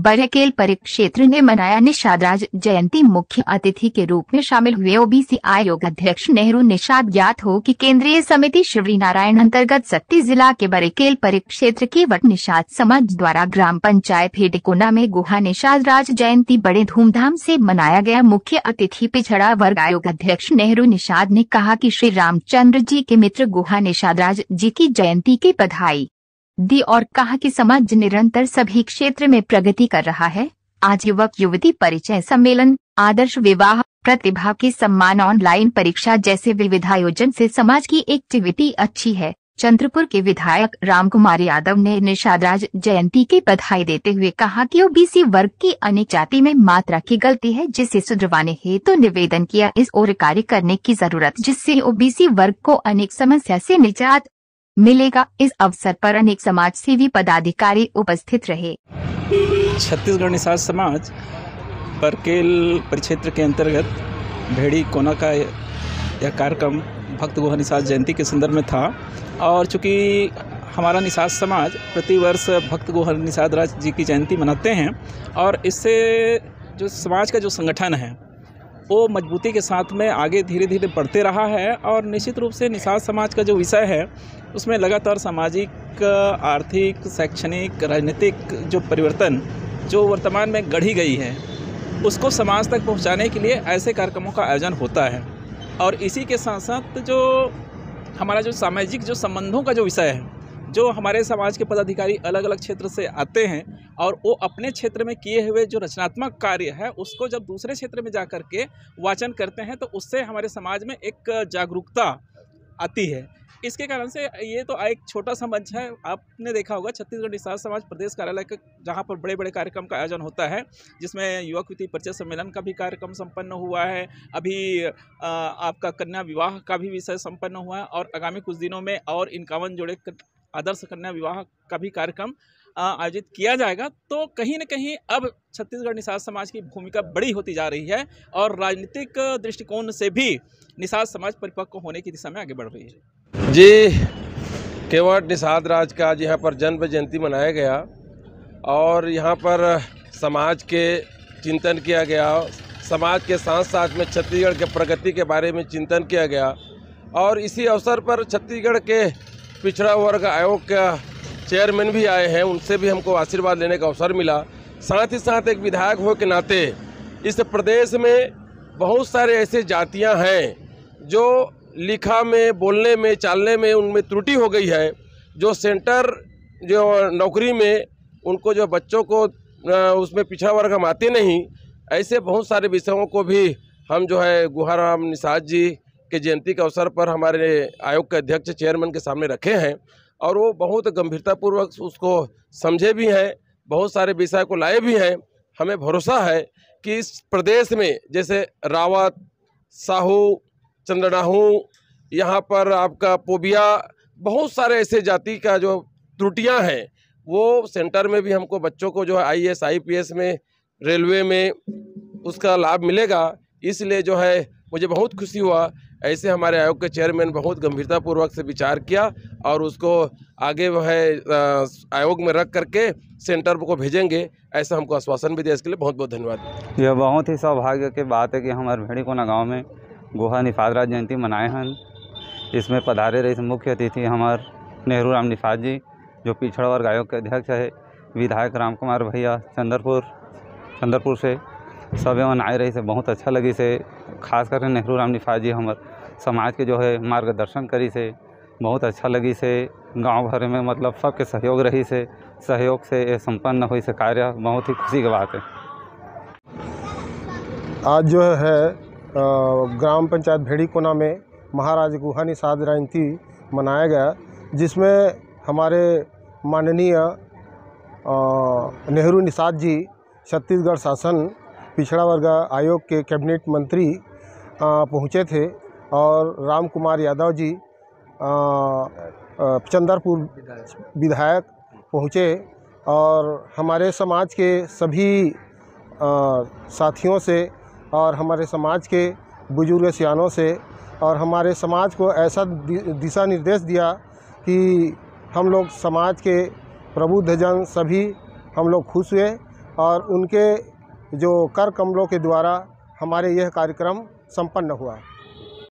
बड़ेकेल परिक्षेत्र ने मनाया निषाद राज जयंती। मुख्य अतिथि के रूप में शामिल हुए ओबीसी आयोग अध्यक्ष नेहरू निषाद। ज्ञात हो कि केंद्रीय समिति शिवरी नारायण अंतर्गत सत्ती जिला के बड़ेकेल परिक्षेत्र के वट निषाद समाज द्वारा ग्राम पंचायत भेड़ीकोना में गुहा निषाद राज जयंती बड़े धूमधाम से मनाया गया। मुख्य अतिथि पिछड़ा वर्ग आयोग अध्यक्ष नेहरू निषाद ने कहा कि श्री रामचंद्र जी के मित्र गुहा निषाद राज जी की जयंती की बधाई दी और कहा कि समाज निरंतर सभी क्षेत्र में प्रगति कर रहा है। आज युवक युवती परिचय सम्मेलन, आदर्श विवाह, प्रतिभा के सम्मान, ऑनलाइन परीक्षा जैसे विविध आयोजन से समाज की एक्टिविटी अच्छी है। चंद्रपुर के विधायक रामकुमार यादव ने निषाद राज जयंती की बधाई देते हुए कहा कि ओबीसी वर्ग की अनेक जाति में मात्रा की गलती है, जिसे सुधरवाने हेतु निवेदन किया। इस ओर कार्य करने की जरूरत, जिससे ओबीसी वर्ग को अनेक समस्या से निजात मिलेगा। इस अवसर पर अनेक समाज सेवी पदाधिकारी उपस्थित रहे। छत्तीसगढ़ निषाद समाज बड़ेकेल परिक्षेत्र के अंतर्गत भेड़ी कोना का यह कार्यक्रम भक्त गुहा निषाद जयंती के संदर्भ में था। और चूँकि हमारा निषाद समाज प्रतिवर्ष भक्त गुहा निषाद राज जी की जयंती मनाते हैं और इससे जो समाज का जो संगठन है वो मजबूती के साथ में आगे धीरे धीरे बढ़ते रहा है। और निश्चित रूप से निषाद समाज का जो विषय है उसमें लगातार सामाजिक, आर्थिक, शैक्षणिक, राजनीतिक जो परिवर्तन जो वर्तमान में गढ़ी गई है उसको समाज तक पहुंचाने के लिए ऐसे कार्यक्रमों का आयोजन होता है। और इसी के साथ साथ जो हमारा जो सामाजिक जो संबंधों का जो विषय है, जो हमारे समाज के पदाधिकारी अलग अलग क्षेत्र से आते हैं और वो अपने क्षेत्र में किए हुए जो रचनात्मक कार्य है उसको जब दूसरे क्षेत्र में जा कर के वाचन करते हैं तो उससे हमारे समाज में एक जागरूकता आती है। इसके कारण से ये तो एक छोटा सा मंच है। आपने देखा होगा छत्तीसगढ़ निषाद समाज प्रदेश कार्यालय का जहाँ पर बड़े बड़े कार्यक्रम का आयोजन होता है, जिसमें युवक युवती परिचय सम्मेलन का भी कार्यक्रम संपन्न हुआ है। अभी आपका कन्या विवाह का भी विषय संपन्न हुआ है और आगामी कुछ दिनों में और 51 जोड़े आदर्श कन्या विवाह का भी कार्यक्रम आयोजित किया जाएगा। तो कहीं न कहीं अब छत्तीसगढ़ निषाद समाज की भूमिका बड़ी होती जा रही है और राजनीतिक दृष्टिकोण से भी निषाद समाज परिपक्व होने की दिशा में आगे बढ़ रही है। जी, केवट निषाद राज का आज यहाँ पर जन्म जयंती मनाया गया और यहाँ पर समाज के चिंतन किया गया। समाज के साथ साथ में छत्तीसगढ़ के प्रगति के बारे में चिंतन किया गया। और इसी अवसर पर छत्तीसगढ़ के पिछड़ा वर्ग आयोग का चेयरमैन भी आए हैं, उनसे भी हमको आशीर्वाद लेने का अवसर मिला। साथ ही साथ एक विधायक हो के नाते इस प्रदेश में बहुत सारे ऐसे जातियां हैं जो लिखा में, बोलने में, चालने में उनमें त्रुटि हो गई है। जो सेंटर जो नौकरी में उनको जो बच्चों को उसमें पिछड़ा वर्ग हम आते नहीं, ऐसे बहुत सारे विषयों को भी हम जो है गुहाराम निषाद जी के जयंती के अवसर पर हमारे आयोग के अध्यक्ष चेयरमैन के सामने रखे हैं और वो बहुत गंभीरतापूर्वक उसको समझे भी हैं, बहुत सारे विषय को लाए भी हैं। हमें भरोसा है कि इस प्रदेश में जैसे रावत, साहू, चंद्रनाहू, यहाँ पर आपका पोबिया, बहुत सारे ऐसे जाति का जो त्रुटियां हैं वो सेंटर में भी हमको बच्चों को जो है IAS, IPS में, रेलवे में उसका लाभ मिलेगा। इसलिए जो है मुझे बहुत खुशी हुआ। ऐसे हमारे आयोग के चेयरमैन बहुत गंभीरतापूर्वक से विचार किया और उसको आगे वो है आयोग में रख करके सेंटर को भेजेंगे, ऐसा हमको आश्वासन भी दिया। इसके लिए बहुत बहुत धन्यवाद। यह बहुत ही सौभाग्य की बात है कि हमारे भेड़ीकोना गांव में गुहा निषाद राज जयंती मनाए हैं। इसमें पधारे रहे मुख्य अतिथि हमारे नेहरू राम निषाद जी, जो पिछड़ा वर्ग आयोग के अध्यक्ष है। विधायक रामकुमार भैया चंद्रपुर से सब एवं आए रही से बहुत अच्छा लगी से। खास कर नेहरू राम निषाद जी हमारे समाज के जो है मार्गदर्शन करी से बहुत अच्छा लगी से। गांव भर में मतलब सबके सहयोग रही से, सहयोग से संपन्न हुई से कार्य, बहुत ही खुशी की बात है। आज जो है ग्राम पंचायत भेड़ीकोना में महाराज गुहा निषाद जयंती मनाया गया, जिसमें हमारे माननीय नेहरू निषाद जी छत्तीसगढ़ शासन पिछड़ा वर्ग आयोग के कैबिनेट मंत्री पहुँचे थे और रामकुमार यादव जी चंद्रपुर विधायक पहुँचे और हमारे समाज के सभी साथियों से और हमारे समाज के बुजुर्ग सियानों से और हमारे समाज को ऐसा दिशा निर्देश दिया कि हम लोग समाज के प्रबुद्ध जन सभी हम लोग खुश हुए और उनके जो कर कमलों के द्वारा हमारे यह कार्यक्रम संपन्न हुआ।